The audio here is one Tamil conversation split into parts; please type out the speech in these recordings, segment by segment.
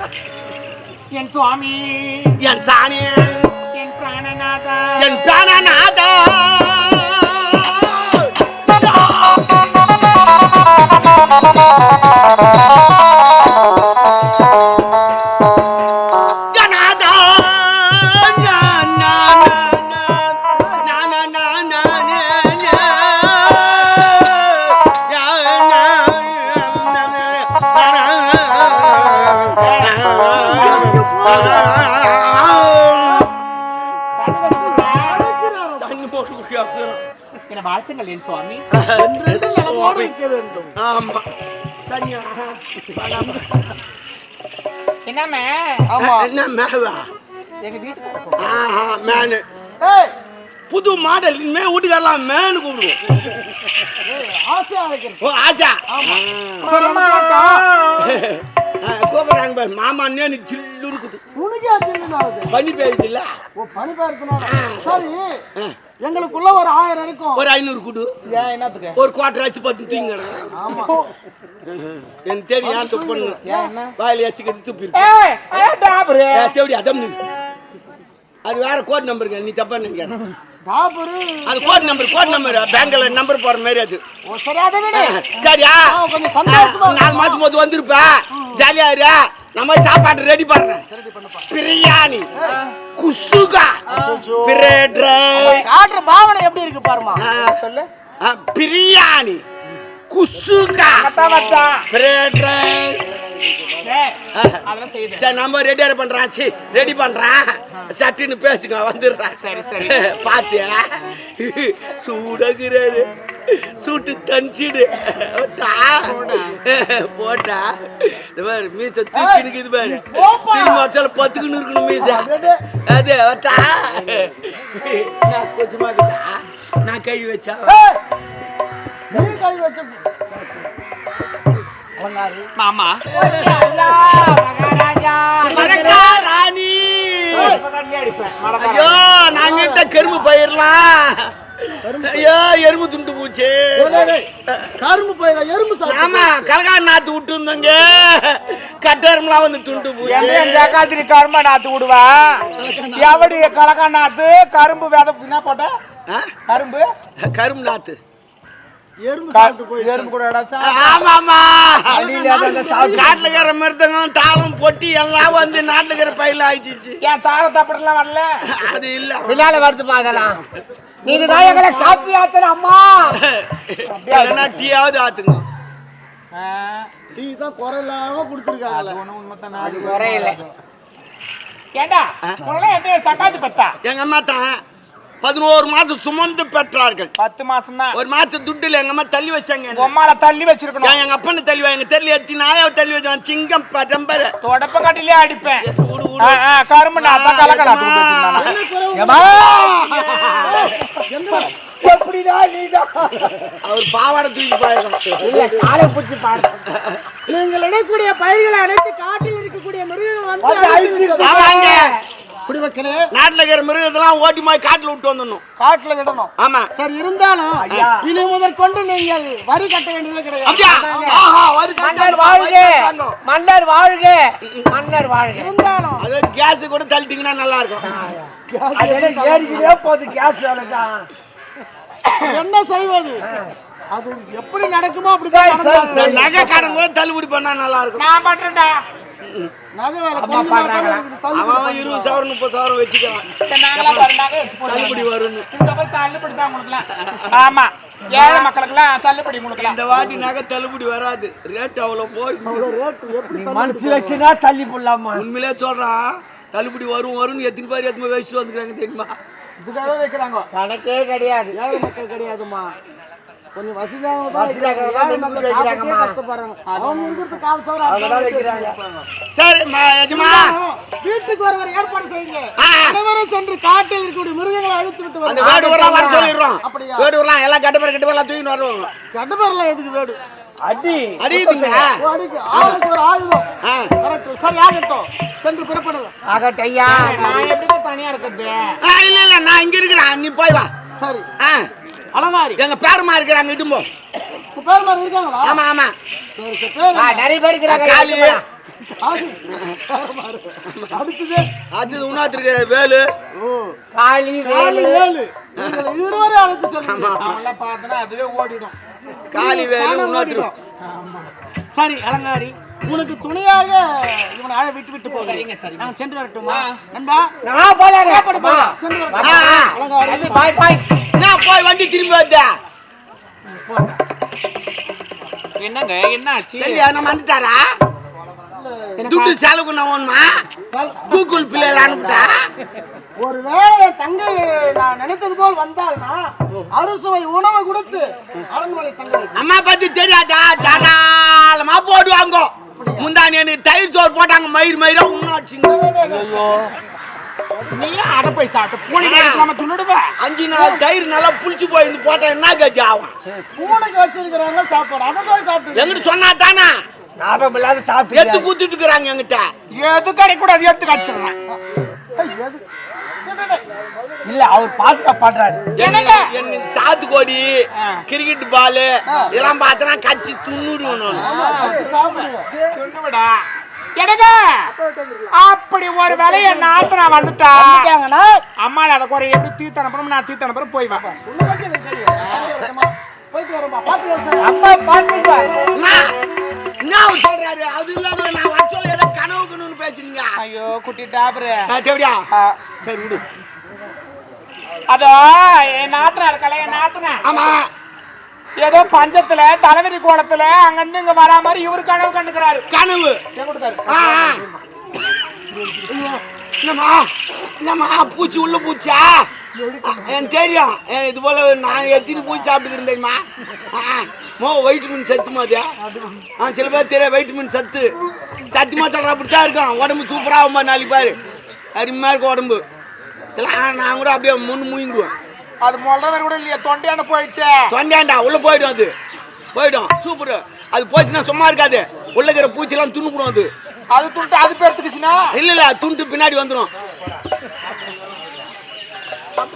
என் சுவாமி, என் சாணி, என் பிராணநாதா, என் பிராணநாதா. என வாழ்த்துங்கள் என் சுவாமி. என்னமே எங்க வீட்டு புது மாடல் இனிமே வீட்டுக்காரலாம் மேனு கூப்பிடுவோம். ஆசா கூப்பிடுறாங்க பாரு. மாமா அண்ணே சில்லுன்னு குது பனி பெய்யுது இல்ல. பனி பெய்யறதுனால சரி, எங்களுக்குள்ள ஒரு 1000 இருக்கும். ஒரு 500 குடு. ஏன் என்னத்துக்கு? ஒரு குவார்டர் ஆச்சு பத்து தூங்க. ஆமா எனக்கு தெரியும் ஏன் துப்பு பண்ணு. வாயில வச்சுக்கிட்டு துப்பி அதம் அது வேற கோட் நம்பருங்க. நீ தப்பா நினைக்காத. அது கோட் நம்பர் பேங்க்ல நம்பர் போற மாதிரி அது. சரியா? கொஞ்சம் சந்தோஷமா 4 மாசம் போது வந்திருப்பா. ஜாலியா இரு. நம்ம சாப்பாடு ரெடி பண்றேன். Biryani, kuska, bread rice. Order பாவனை எப்படி இருக்கு பாருமா. சொல்லு. Biryani, kuska, bread rice. சரி நம்ம ரெடி பண்றேன். சட்டின்னு பேசுங்க வந்துடுறேன். சரி சரி. பாத்தியா சூடகுறாரு. சூட்டு தனிச்சிடு போட்டா மீச தூக்கினுக்கு இது பாரு. திரும்ப பத்துக்குன்னு இருக்கணும் மீச. அது கொஞ்சமா நான் கை வச்சா மாமா ராணி. ஐயோ நாங்கிட்ட கரும்பு பயிரலாம். ஐயோ எறும்பு துண்டு போச்சு. கரும்பு பயிர எறும்பு. ஆமா கலகா நாத்து விட்டு இருந்தங்க. கட்டெரும்புலாம் வந்து துண்டு போச்சு. கரும்பு நாத்து விடுவா. எப்படி கலகா நாத்து கரும்பு விதை என்ன போட்ட? கரும்பு நாத்து எறும்பு கூட காட்டுல இருக்கிற மிருதங்கம் தாளம் பொட்டி எல்லாம் வந்து நாட்டுல இருக்கிற பயில ஆயிடுச்சு. ஏன் தாளம் தப்படலாம் வரல? அது இல்ல விழால வருது பாதலாம். நீங்க நாயகரை காப்பி ஆத்துற அம்மா. அப்படியே டீயாவது ஆத்துங்க. டீ தான் குறையில்லாம குடுத்துருக்காங்க. உண்மைதான். அது குறையில. ஏண்டா உங்களே எத்தே சக்காத்து பத்தா? எங்க அம்மா தான் 11 மாசம் சுமந்து பெற்றார்கள். 10 மாசம் தான். ஒரு மாசம் துட்டுல எங்க அம்மா தள்ளி வச்சாங்க. உம்மால தள்ளி வச்சிருக்கணும். எங்க அப்பன்னு தள்ளி எங்க தெரியல எத்தி நாயாவை தள்ளி வச்சான். சிங்கம் பரம்பரை தொடப்ப கட்டிலே அடிப்பேன். கரும்பு நாத்தா கலக்கடா தூக்கி வச்சிருந்தானா. எப்படிடா நீதான் அவர் பாவாடை தூக்கி பாயலாம். இல்ல காலை புடிச்சு பாடு. நீங்கள் இடக்கூடிய பயிர்களை அனைத்து காட்டில் இருக்கக்கூடிய மிருகங்கள் வந்து ஆமாங்க. குடிமக்களே, நாட்டுல இருக்கிற மிருகத்தெல்லாம் ஓட்டி போய் காட்டுல விட்டு வந்துடணும். காட்டுல விடணும். ஆமா சரி, இருந்தாலும் இனி முதல் கொண்டு நீங்கள் வரி கட்ட வேண்டியதே கிடையாது. அப்படியா? ஆஹா வரி மன்னர் வாழ்க, மன்னர் வாழ்க, மன்னர் வாழ்க. இருந்தாலும் அது கேஸ் கூட தள்ளிட்டீங்கன்னா நல்லா இருக்கும். அது ஏறிக்கிட்டே போகுது கேஸ் வேலைதான். என்ன செய்வது? அது எப்படி நடக்குமோ அப்படிதான். நகை கடன் கூட தள்ளுபடி பண்ணா நல்லா இருக்கும். நான் பண்றேன்டா. நகை வேலை கொஞ்சமா தான் இருக்குது. அவன் 20,000 30,000 வச்சுக்கலாம். தள்ளுபடி வரும். தள்ளுபடி தான் உங்களுக்குலாம். ஆமா, ஏழை மக்களுக்குலாம் தள்ளுபடி கொடுக்கலாம். இந்த வாட்டி நகை தள்ளுபடி வராது. ரேட் அவ்வளவு போய் மனசு வச்சுனா தள்ளி போடலாமா? உண்மையிலே சொல்றான். தள்ளுபடி வரும்னு எத்தனை பேர் எத்தனை வயசு வந்துக்கிறாங்க தெரியுமா? இதுக்காக வைக்கிறாங்க. கணக்கே கிடையாது. ஏழை மக்கள் கிடையாதுமா. கொஞ்சம் சரி வீட்டுக்கு ஒருவர் ஏற்பாடு செய்யுங்க. அனைவரும் சென்று காட்டில் இருக்கக்கூடிய மிருகங்களை அழித்து விட்டு அந்த வேடுவரெல்லாம் வர சொல்லிடுறோம். வேடுவரெல்லாம் எல்லாம் கட்டப்பெல்லாம் தூக்கிட்டு வருவோம். கட்டப்பெல்லாம் எதுக்கு வேடு? அடியுதுங்க. ஆளுக்கு ஒரு ஆயுதம். சரி, ஆகட்டும். சென்று புறப்படலாம். ஆகட்டும் ஐயா. நான் எப்படி தனியா இருக்கிறது? இல்ல நான் இங்க இருக்கிறேன். நீ போய் வா. சரி. அலங்காரி எங்க பேரமா இருக்கிறாங்க. இட்டும்போ பேரமா இருக்காங்களா? ஆமா ஆமா. சரி சரி. நிறைய பேர் இருக்கிறாங்க. காளி அடுத்தது அது உணாத்திருக்கிற வேலு காளி காளி வேலு இருவரை அழைத்து சொல்லுங்க. அவெல்லாம் பார்த்தனா அதுவே ஓடிடும். காளி வேலு உணாத்திரும். சரி அலங்காரி, உனக்கு துணையாக இவனை அழ விட்டு போகிறேன். நான் சென்று வரட்டுமா நண்பா? நான் போறேன். சென்று வரட்டும். அலங்காரி பாய் பாய். நான் போய் வண்டி திரும்பி வந்தா என்னங்க என்ன ஆச்சு? தெரியல நம்ம வந்துட்டாரா? துட்டு செலவு ஒண்ணுமா கூகுள் பிள்ளைல அனுப்பிட்டா? ஒருவேளை என் தங்கை நான் நினைத்தது போல் வந்தால்னா அறுசுவை உணவை கொடுத்து அரண்மனை தங்கை அம்மா பத்தி தெரியாதா? தாராளமா போடுவாங்க. முந்தானி எனக்கு தயிர் சோறு போட்டாங்க, மயிர் மயிரா உண்ணாச்சுங்க. நீ அடை போய் சாப்பிட்டு பூனைக்கு எடுக்காம துண்ணுடுவ. 5 நாள் தயிர் நல்லா புளிச்சு போயிருந்து போட்டா என்ன கட்சி ஆகும்? பூனைக்கு வச்சிருக்கிறாங்க சாப்பாடு, அதை போய் சாப்பிட்டு எங்கிட்ட சொன்னா தானே ஞாபகம் இல்லாத சாப்பிட்டு எடுத்து கூத்துட்டு இருக்கிறாங்க எங்கிட்ட. எது கிடைக்கூடாது எடுத்து கடிச்சிடுறேன். இல்ல அவர் பாதுகாப்பாடுறாரு. என்னங்க என்ன சாத்துக்கோடி கிரிக்கெட் பால் இதெல்லாம் பார்த்தனா கட்சி துண்ணுடுவோம். சொன்னுவிடா எனக்கு அப்படி ஒரு வேலையை நாட்டு நான் வந்துட்டா அம்மா அதை குறை எப்படி தீர்த்து அனுப்புறோம், நான் தீர்த்து அனுப்புறேன் போய் வா. போயிட்டு வரமா பாத்து அப்பா பாத்துக்கோ. என்ன சொல்றாரு? அது இல்லாத நான் வர சொல்ல ஏதோ கனவுக்குன்னு பேசுறீங்க. ஐயோ குட்டி டாபரு தேவடியா சரி விடு. அதோ என் நாத்தனா இருக்கல, என் நாத்தனா ஆமா ஏதோ பஞ்சத்துல தலைவரி கோலத்துல அங்கிருந்து இங்க வரா மாதிரி இவரு கனவு கண்டுக்கிறாரு. கனவு கொடுத்தாரு. என்னம்மா என்னம்மா பூச்சி உள்ள பூச்சா? எனக்கு தெரியும். இது போல நான் எத்தனை பூச்சி சாப்பிட்டு இருந்தேன்மா. வைட்டமின் சத்துமா அது? சில பேர் தெரியும் வைட்டமின் சத்து சத்தியமா சொல்ற அப்படித்தான் இருக்கும். உடம்பு சூப்பரா ஆகும்பா நாளைக்கு பாரு. அருமையா இருக்கும் உடம்பு. இதெல்லாம் நான் கூட அப்படியே முன்னு முயங்குவேன். அது முதல்ல கூட இல்லையா, தொண்டையான போயிடுச்சு. தொண்டையாண்டா உள்ள போயிடும், அது போயிடும். சூப்பர். அது போச்சுன்னா சும்மா இருக்காது, உள்ள இருக்கிற பூச்சிலாம் துண்ணுப்படும். அது அது துண்டு அது பேர்த்துக்குச்சுன்னா இல்ல துண்டு பின்னாடி வந்துடும்.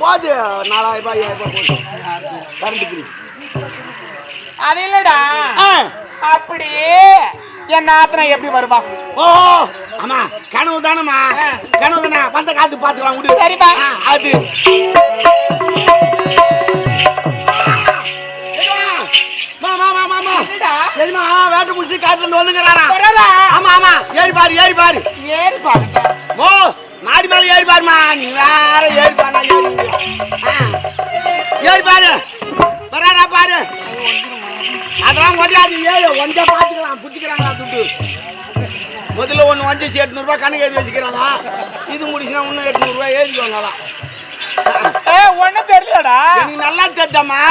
போது 4000 ரூபாய் 5000 ரூபாய் போதும் கரண்ட் பில். அது இல்லடா அப்படி என் நாத்தனா எப்படி வருவா? ஓ ஆமா கனவு தானம்மா, கனவு தானே. வந்த காலத்துக்கு பாத்துக்கலாம் விடு. சரிப்பா. அது சரிமா வேட்டை முடிச்சு காட்டுல இருந்து வந்துக்கிறாரா? ஆமா ஆமா ஏறி பாரு ஏறி பாரு ஏறி பாருங்க. ஓ மாடி மேல ஏறி பாருமா. நீ வேற ஏறி பாரு ஏறி பாரு வராரா பாரு. அதெல்லாம் கொண்டாது ஏழு ஒன்றே பாத்துக்கலாம். புடிச்சுக்கிறாங்களா துட்டு? முதல்ல ஒன்று வந்துச்சு 800 ரூபாய் கணக்கு எழுதி வச்சுக்கிறாங்க. இது முடிச்சுன்னா இன்னும் 800 ரூபாய் எழுதிக்குவாங்க. ஒன்னும் தெரியலடா. நீ நல்லா தெரியாமா?